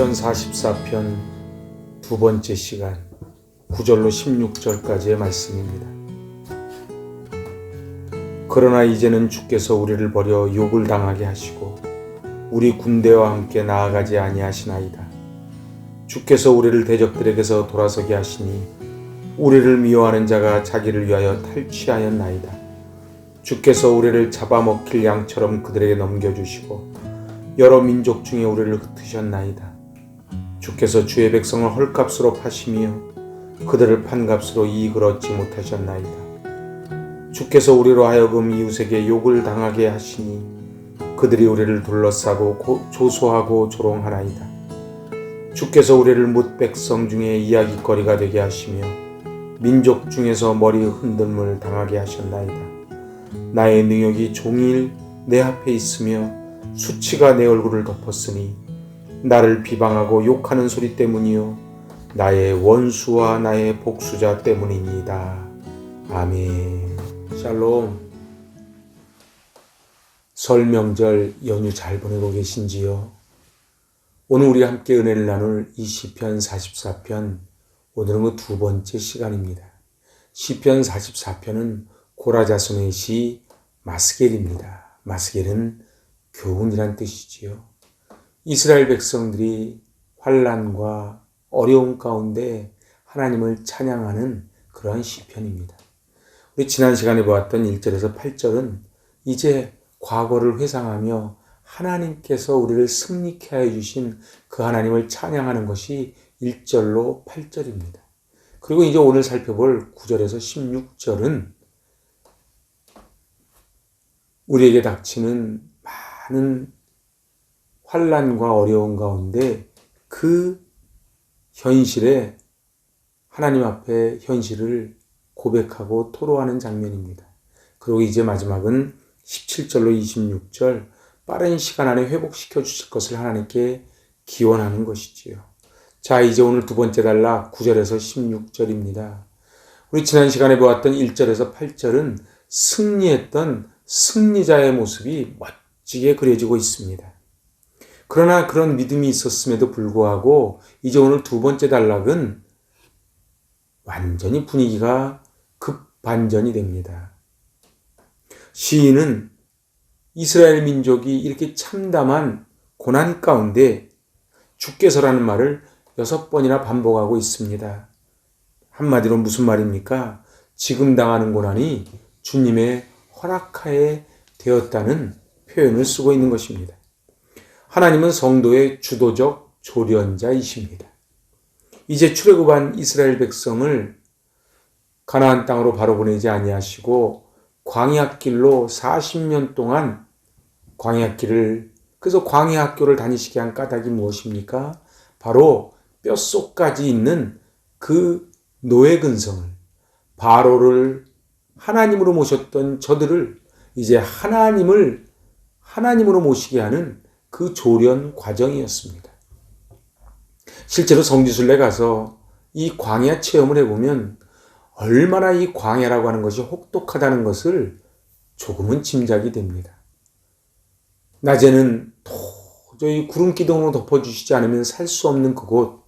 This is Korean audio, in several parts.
시편 44편 두 번째 시간 9절로 16절까지의 말씀입니다. 그러나 이제는 주께서 우리를 버려 욕을 당하게 하시고 우리 군대와 함께 나아가지 아니하시나이다. 주께서 우리를 대적들에게서 돌아서게 하시니 우리를 미워하는 자가 자기를 위하여 탈취하였나이다. 주께서 우리를 잡아먹힐 양처럼 그들에게 넘겨주시고 여러 민족 중에 우리를 흩으셨나이다. 주께서 주의 백성을 헐값으로 파시며 그들을 판값으로 이익을 얻지 못하셨나이다. 주께서 우리로 하여금 이웃에게 욕을 당하게 하시니 그들이 우리를 둘러싸고 조소하고 조롱하나이다. 주께서 우리를 뭇 백성 중에 이야깃거리가 되게 하시며 민족 중에서 머리 흔들림을 당하게 하셨나이다. 나의 능욕이 종일 내 앞에 있으며 수치가 내 얼굴을 덮었으니 나를 비방하고 욕하는 소리 때문이요 나의 원수와 나의 복수자 때문이니이다. 아멘. 샬롬. 설 명절 연휴 잘 보내고 계신지요? 오늘 우리 함께 은혜를 나눌 이 시편 44편, 오늘은 그 두 번째 시간입니다. 시편 44편은 고라 자손의 시 마스겔입니다. 마스겔은 교훈이란 뜻이지요. 이스라엘 백성들이 환난과 어려움 가운데 하나님을 찬양하는 그러한 시편입니다. 우리 지난 시간에 보았던 1절에서 8절은 이제 과거를 회상하며 하나님께서 우리를 승리케 하여 주신 그 하나님을 찬양하는 것이 1절로 8절입니다. 그리고 이제 오늘 살펴볼 9절에서 16절은 우리에게 닥치는 많은 환난과 어려움 가운데 그 현실에 하나님 앞에 현실을 고백하고 토로하는 장면입니다. 그리고 이제 마지막은 17절로 26절 빠른 시간 안에 회복시켜 주실 것을 하나님께 기원하는 것이지요. 자, 이제 오늘 두 번째 단락 9절에서 16절입니다. 우리 지난 시간에 보았던 1절에서 8절은 승리했던 승리자의 모습이 멋지게 그려지고 있습니다. 그러나 그런 믿음이 있었음에도 불구하고 이제 오늘 두 번째 단락은 완전히 분위기가 급반전이 됩니다. 시인은 이스라엘 민족이 이렇게 참담한 고난 가운데 주께서라는 말을 6번이나 반복하고 있습니다. 한마디로 무슨 말입니까? 지금 당하는 고난이 주님의 허락하에 되었다는 표현을 쓰고 있는 것입니다. 하나님은 성도의 주도적 조련자이십니다. 이제 출애굽한 이스라엘 백성을 가나안 땅으로 바로 보내지 아니하시고 광야길로 40년 동안 그래서 광야학교를 다니시게 한 까닭이 무엇입니까? 바로 뼛속까지 있는 그 노예근성을, 바로를 하나님으로 모셨던 저들을 이제 하나님으로 모시게 하는 그 조련 과정이었습니다. 실제로 성지순례 가서 이 광야 체험을 해보면 얼마나 이 광야라고 하는 것이 혹독하다는 것을 조금은 짐작이 됩니다. 낮에는 도저히 구름기둥으로 덮어주시지 않으면 살 수 없는 그곳,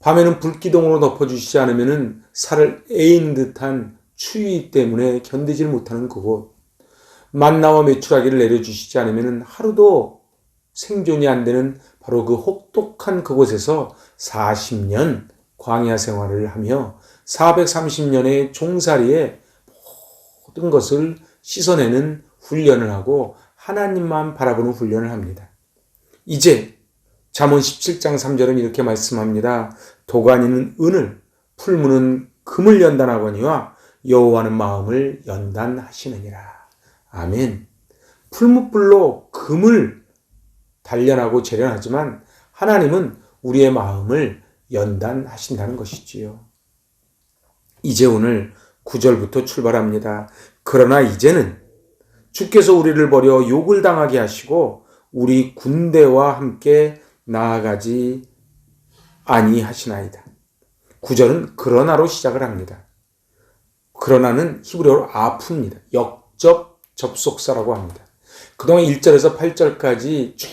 밤에는 불기둥으로 덮어주시지 않으면 살을 에인 듯한 추위 때문에 견디질 못하는 그곳, 만나와 메추라기를 내려주시지 않으면 하루도 생존이 안 되는 바로 그 혹독한 그곳에서 40년 광야 생활을 하며 430년의 종살이에 모든 것을 씻어내는 훈련을 하고 하나님만 바라보는 훈련을 합니다. 이제 잠언 17장 3절은 이렇게 말씀합니다. 도가니는 은을, 풀무는 금을 연단하거니와 여호와는 마음을 연단하시느니라. 아멘. 풀무불로 금을 단련하고 재련하지만 하나님은 우리의 마음을 연단하신다는 것이지요. 이제 오늘 9절부터 출발합니다. 그러나 이제는 주께서 우리를 버려 욕을 당하게 하시고 우리 군대와 함께 나아가지 아니하시나이다. 9절은 그러나로 시작을 합니다. 그러나는 히브리어로 아프입니다. 역접 접속사라고 합니다. 그동안 1절에서 8절까지 쭉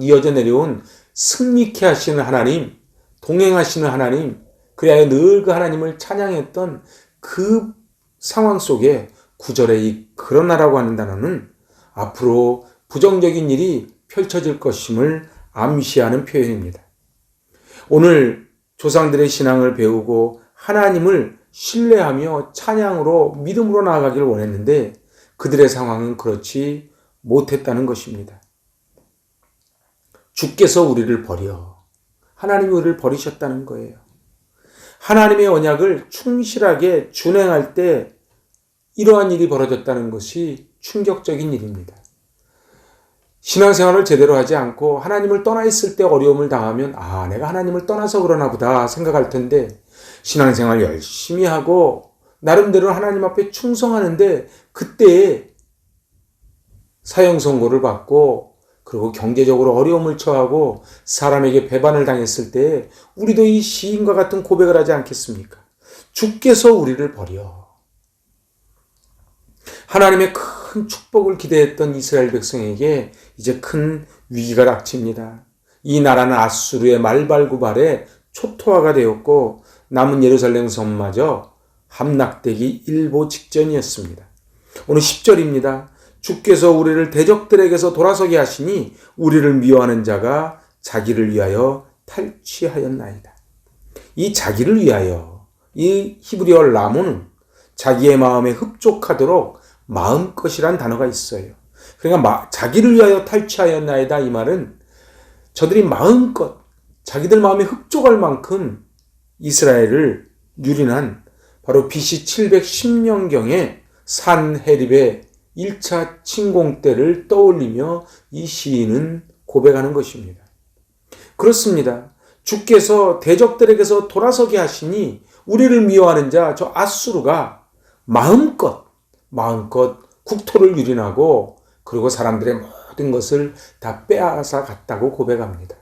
이어져 내려온 승리케 하시는 하나님, 동행하시는 하나님, 그래야 늘 그 하나님을 찬양했던 그 상황 속에 9절에 이 그러나라고 하는 단어는 앞으로 부정적인 일이 펼쳐질 것임을 암시하는 표현입니다. 오늘 조상들의 신앙을 배우고 하나님을 신뢰하며 찬양으로 믿음으로 나아가길 원했는데 그들의 상황은 그렇지 못했다는 것입니다. 주께서 우리를 버려. 하나님이 우리를 버리셨다는 거예요. 하나님의 언약을 충실하게 준행할 때 이러한 일이 벌어졌다는 것이 충격적인 일입니다. 신앙생활을 제대로 하지 않고 하나님을 떠나 있을 때 어려움을 당하면 내가 하나님을 떠나서 그러나 보다 생각할 텐데 신앙생활 열심히 하고 나름대로 하나님 앞에 충성하는데 그때에 사형 선고를 받고 그리고 경제적으로 어려움을 처하고 사람에게 배반을 당했을 때 우리도 이 시인과 같은 고백을 하지 않겠습니까? 주께서 우리를 버려. 하나님의 큰 축복을 기대했던 이스라엘 백성에게 이제 큰 위기가 닥칩니다. 이 나라는 아수르의 말발구발에 초토화가 되었고 남은 예루살렘 성마저 함락되기 일보 직전이었습니다. 오늘 10절입니다. 주께서 우리를 대적들에게서 돌아서게 하시니 우리를 미워하는 자가 자기를 위하여 탈취하였나이다. 이 자기를 위하여, 이 히브리어 라모는 자기의 마음에 흡족하도록 마음껏이란 단어가 있어요. 그러니까 자기를 위하여 탈취하였나이다 이 말은 저들이 마음껏 자기들 마음에 흡족할 만큼 이스라엘을 유린한 바로 BC 710년경에 산헤립의 1차 침공 때를 떠올리며 이 시인은 고백하는 것입니다. 그렇습니다. 주께서 대적들에게서 돌아서게 하시니 우리를 미워하는 자 저 아수르가 마음껏 국토를 유린하고 그리고 사람들의 모든 것을 다 빼앗아 갔다고 고백합니다.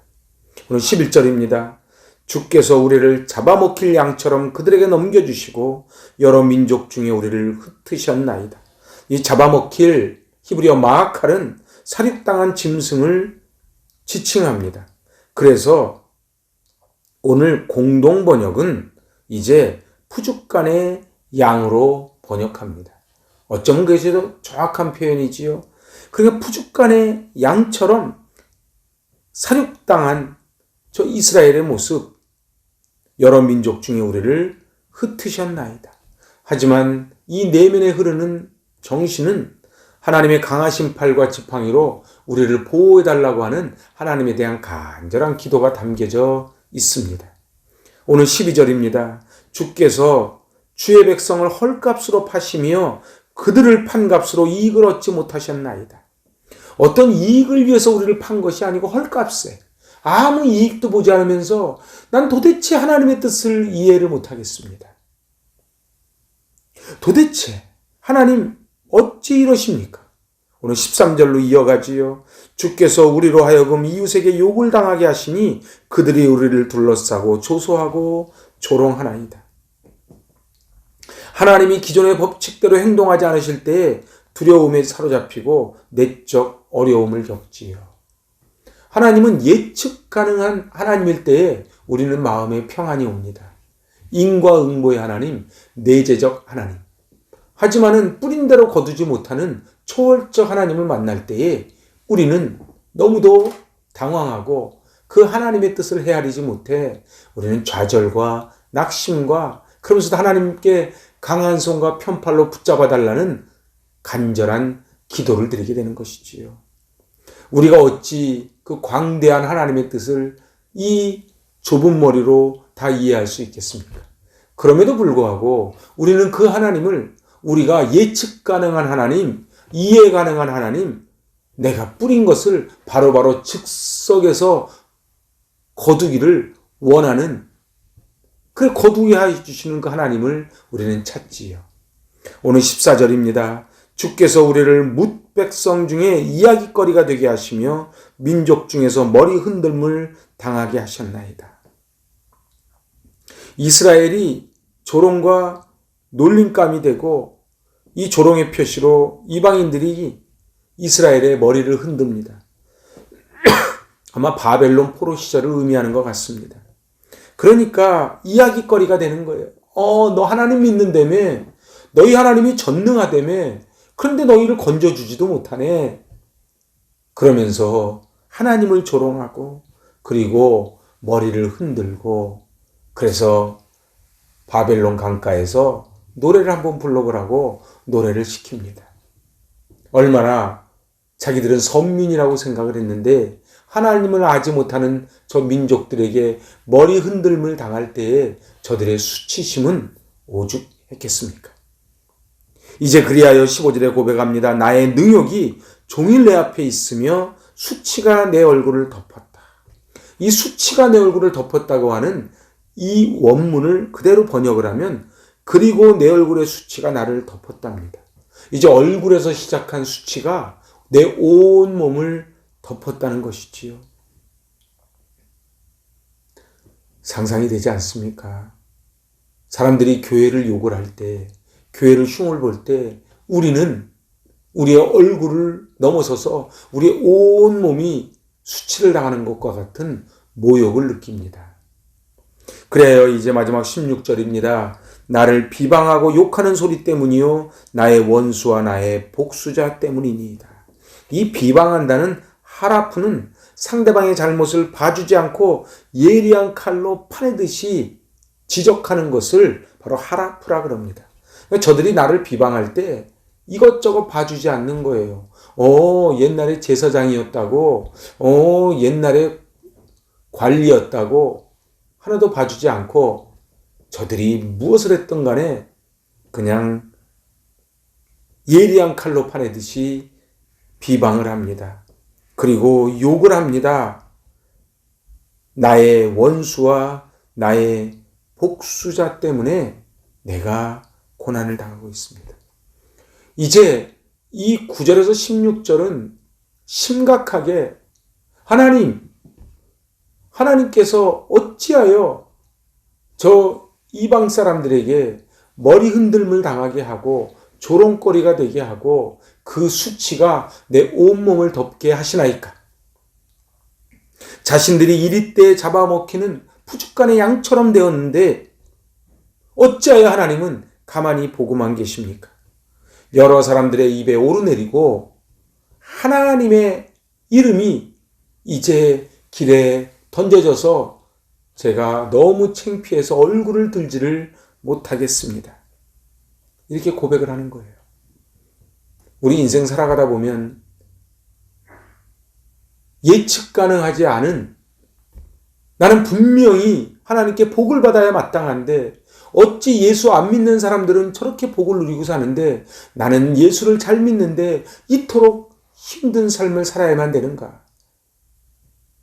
오늘 11절입니다. 주께서 우리를 잡아먹힐 양처럼 그들에게 넘겨주시고 여러 민족 중에 우리를 흩으셨나이다. 이 잡아먹힐 히브리어 마아칼은 살육당한 짐승을 지칭합니다. 그래서 오늘 공동 번역은 이제 푸죽간의 양으로 번역합니다. 어쩌면 그것이 더 정확한 표현이지요. 그러니까 푸죽간의 양처럼 살육당한 저 이스라엘의 모습, 여러 민족 중에 우리를 흩으셨나이다. 하지만 이 내면에 흐르는 정신은 하나님의 강하신 팔과 지팡이로 우리를 보호해달라고 하는 하나님에 대한 간절한 기도가 담겨져 있습니다. 오늘 12절입니다. 주께서 주의 백성을 헐값으로 파시며 그들을 판 값으로 이익을 얻지 못하셨나이다. 어떤 이익을 위해서 우리를 판 것이 아니고 헐값에 아무 이익도 보지 않으면서 난 도대체 하나님의 뜻을 이해를 못하겠습니다. 도대체 하나님 어찌 이러십니까? 오늘 13절로 이어가지요. 주께서 우리로 하여금 이웃에게 욕을 당하게 하시니 그들이 우리를 둘러싸고 조소하고 조롱하나이다. 하나님이 기존의 법칙대로 행동하지 않으실 때에 두려움에 사로잡히고 내적 어려움을 겪지요. 하나님은 예측 가능한 하나님일 때에 우리는 마음에 평안이 옵니다. 인과응보의 하나님, 내재적 하나님. 하지만은 뿌린 대로 거두지 못하는 초월적 하나님을 만날 때에 우리는 너무도 당황하고 그 하나님의 뜻을 헤아리지 못해 우리는 좌절과 낙심과 그러면서도 하나님께 강한 손과 편팔로 붙잡아 달라는 간절한 기도를 드리게 되는 것이지요. 우리가 어찌 그 광대한 하나님의 뜻을 이 좁은 머리로 다 이해할 수 있겠습니까? 그럼에도 불구하고 우리는 그 하나님을 우리가 예측 가능한 하나님, 이해 가능한 하나님, 내가 뿌린 것을 바로바로 즉석에서 거두기를 원하는 그 거두게 해주시는 그 하나님을 우리는 찾지요. 오늘 14절입니다. 주께서 우리를 뭇 백성 중에 이야기거리가 되게 하시며 민족 중에서 머리 흔들림을 당하게 하셨나이다. 이스라엘이 조롱과 놀림감이 되고 이 조롱의 표시로 이방인들이 이스라엘의 머리를 흔듭니다. 아마 바벨론 포로 시절을 의미하는 것 같습니다. 그러니까 이야기거리가 되는 거예요. 너 하나님 믿는다며? 너희 하나님이 전능하다며? 그런데 너희를 건져주지도 못하네. 그러면서 하나님을 조롱하고 그리고 머리를 흔들고 그래서 바벨론 강가에서 노래를 한번 불러보라고 노래를 시킵니다. 얼마나 자기들은 선민이라고 생각을 했는데 하나님을 알지 못하는 저 민족들에게 머리 흔들림을 당할 때에 저들의 수치심은 오죽했겠습니까? 이제 그리하여 15절에 고백합니다. 나의 능욕이 종일 내 앞에 있으며 수치가 내 얼굴을 덮었다. 이 수치가 내 얼굴을 덮었다고 하는 이 원문을 그대로 번역을 하면 그리고 내 얼굴의 수치가 나를 덮었답니다. 이제 얼굴에서 시작한 수치가 내 온 몸을 덮었다는 것이지요. 상상이 되지 않습니까? 사람들이 교회를 욕을 할 때, 교회를 흉을 볼 때 우리는 우리의 얼굴을 넘어서서 우리의 온 몸이 수치를 당하는 것과 같은 모욕을 느낍니다. 그래요. 이제 마지막 16절입니다. 나를 비방하고 욕하는 소리 때문이요 나의 원수와 나의 복수자 때문이니이다. 이 비방한다는 하라프는 상대방의 잘못을 봐주지 않고 예리한 칼로 파내듯이 지적하는 것을 바로 하라프라 그럽니다. 저들이 나를 비방할 때 이것저것 봐주지 않는 거예요. 옛날에 제사장이었다고, 옛날에 관리였다고 하나도 봐주지 않고 저들이 무엇을 했던 간에 그냥 예리한 칼로 파내듯이 비방을 합니다. 그리고 욕을 합니다. 나의 원수와 나의 복수자 때문에 내가 고난을 당하고 있습니다. 이제 이 9절에서 16절은 심각하게 하나님께서 어찌하여 저 이방 사람들에게 머리 흔들림을 당하게 하고 조롱거리가 되게 하고 그 수치가 내 온몸을 덮게 하시나이까. 자신들이 이리때 잡아먹히는 푸죽간의 양처럼 되었는데 어찌하여 하나님은 가만히 보고만 계십니까? 여러 사람들의 입에 오르내리고 하나님의 이름이 이제 길에 던져져서 제가 너무 창피해서 얼굴을 들지를 못하겠습니다. 이렇게 고백을 하는 거예요. 우리 인생 살아가다 보면 예측 가능하지 않은 나는 분명히 하나님께 복을 받아야 마땅한데 어찌 예수 안 믿는 사람들은 저렇게 복을 누리고 사는데 나는 예수를 잘 믿는데 이토록 힘든 삶을 살아야만 되는가?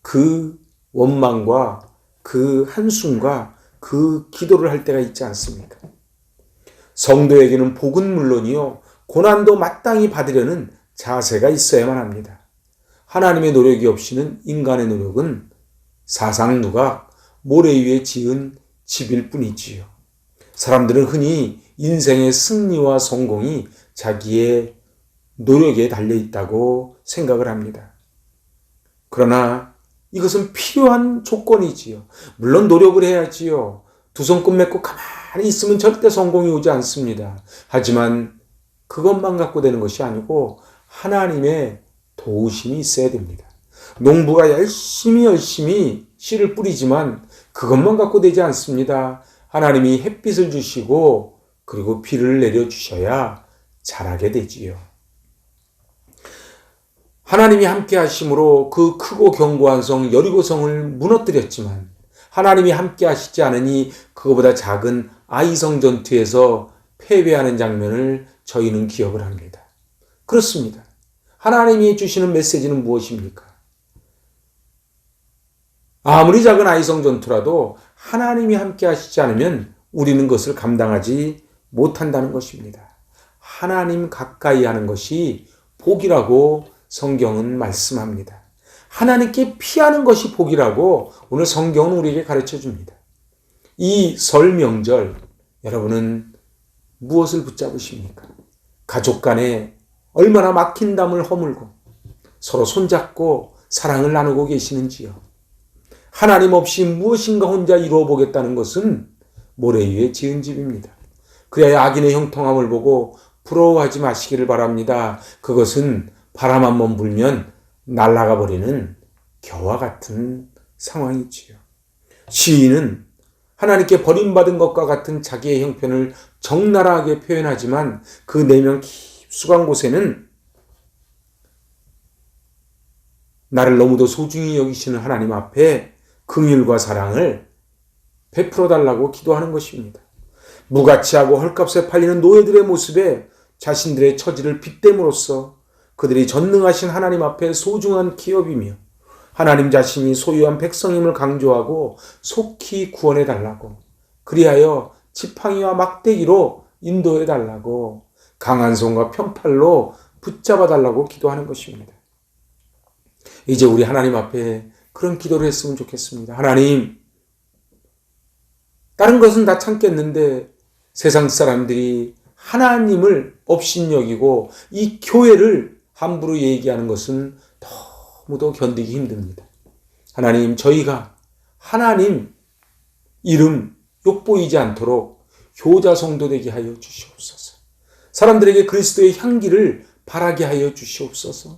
그 원망과 그 한숨과 그 기도를 할 때가 있지 않습니까? 성도에게는 복은 물론이요 고난도 마땅히 받으려는 자세가 있어야만 합니다. 하나님의 노력이 없이는 인간의 노력은 사상 누각, 모래 위에 지은 집일 뿐이지요. 사람들은 흔히 인생의 승리와 성공이 자기의 노력에 달려있다고 생각을 합니다. 그러나 이것은 필요한 조건이지요. 물론 노력을 해야지요. 두 손 끝맺고 가만히 있으면 절대 성공이 오지 않습니다. 하지만 그것만 갖고 되는 것이 아니고 하나님의 도우심이 있어야 됩니다. 농부가 열심히 씨를 뿌리지만 그것만 갖고 되지 않습니다. 하나님이 햇빛을 주시고 그리고 비를 내려주셔야 자라게 되지요. 하나님이 함께 하심으로 그 크고 견고한 성 여리고성을 무너뜨렸지만 하나님이 함께 하시지 않으니 그거보다 작은 아이성 전투에서 패배하는 장면을 저희는 기억을 합니다. 그렇습니다. 하나님이 주시는 메시지는 무엇입니까? 아무리 작은 아이성 전투라도 하나님이 함께 하시지 않으면 우리는 그것을 감당하지 못한다는 것입니다. 하나님 가까이 하는 것이 복이라고 성경은 말씀합니다. 하나님께 피하는 것이 복이라고 오늘 성경은 우리에게 가르쳐 줍니다. 이 설 명절 여러분은 무엇을 붙잡으십니까? 가족 간에 얼마나 막힌 담을 허물고 서로 손잡고 사랑을 나누고 계시는지요? 하나님 없이 무엇인가 혼자 이루어 보겠다는 것은 모래 위에 지은 집입니다. 그래야 악인의 형통함을 보고 부러워하지 마시기를 바랍니다. 그것은 바람 한 번 불면 날아가 버리는 겨와 같은 상황이지요. 시인은 하나님께 버림받은 것과 같은 자기의 형편을 적나라하게 표현하지만 그 내면 깊숙한 곳에는 나를 너무도 소중히 여기시는 하나님 앞에 긍휼과 사랑을 베풀어 달라고 기도하는 것입니다. 무가치하고 헐값에 팔리는 노예들의 모습에 자신들의 처지를 빗댐으로써 그들이 전능하신 하나님 앞에 소중한 기업이며 하나님 자신이 소유한 백성임을 강조하고 속히 구원해 달라고, 그리하여 지팡이와 막대기로 인도해 달라고, 강한 손과 편팔로 붙잡아 달라고 기도하는 것입니다. 이제 우리 하나님 앞에 그런 기도를 했으면 좋겠습니다. 하나님, 다른 것은 다 참겠는데 세상 사람들이 하나님을 업신여기고 이 교회를 함부로 얘기하는 것은 너무도 견디기 힘듭니다. 하나님, 저희가 하나님 이름 욕보이지 않도록 효자 성도 되게 하여 주시옵소서. 사람들에게 그리스도의 향기를 바라게 하여 주시옵소서.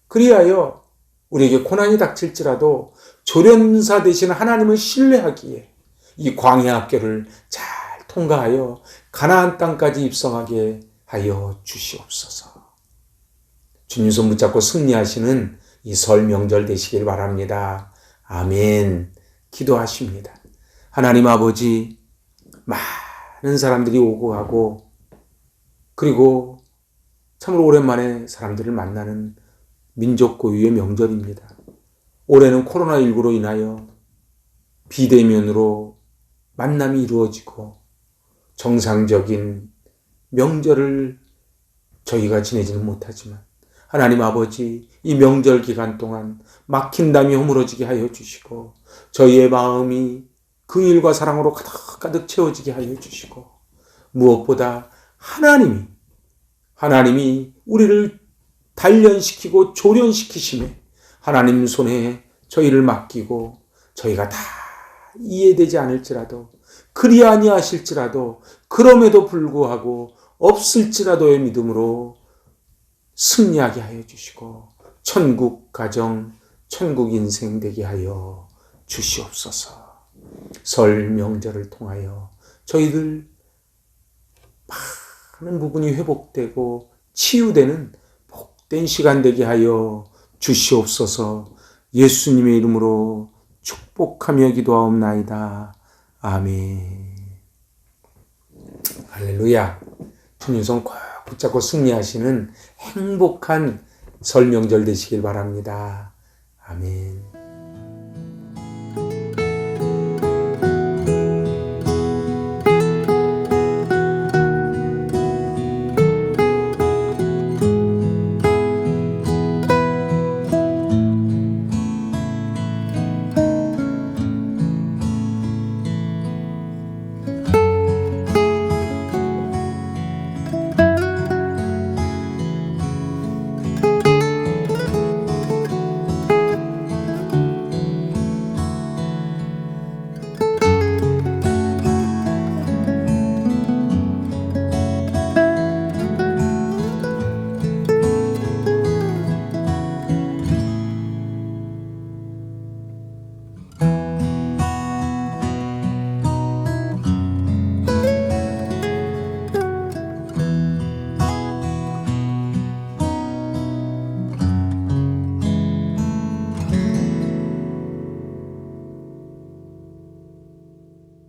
그리하여 우리에게 고난이 닥칠지라도 조련사 되신 하나님을 신뢰하기에 이 광야 학교를 잘 통과하여 가나안 땅까지 입성하게 하여 주시옵소서. 주님 손 붙잡고 승리하시는 이 설 명절 되시길 바랍니다. 아멘. 기도하십니다. 하나님 아버지, 많은 사람들이 오고 가고, 그리고 참으로 오랜만에 사람들을 만나는 민족 고유의 명절입니다. 올해는 코로나19로 인하여 비대면으로 만남이 이루어지고 정상적인 명절을 저희가 지내지는 못하지만 하나님 아버지, 이 명절 기간 동안 막힌 담이 허물어지게 하여 주시고 저희의 마음이 긍휼과 사랑으로 가득 채워지게 하여 주시고 무엇보다 하나님이 우리를 단련시키고 조련시키심에 하나님 손에 저희를 맡기고 저희가 다 이해되지 않을지라도 그리 아니하실지라도 그럼에도 불구하고 없을지라도의 믿음으로 승리하게 하여 주시고 천국 가정, 천국 인생 되게 하여 주시옵소서. 설 명절을 통하여 저희들 많은 부분이 회복되고 치유되는 복된 시간 되게 하여 주시옵소서. 예수님의 이름으로 축복하며 기도하옵나이다. 아멘. 할렐루야. 주님 손 꼭 붙잡고 승리하시는 행복한 설 명절 되시길 바랍니다. 아멘.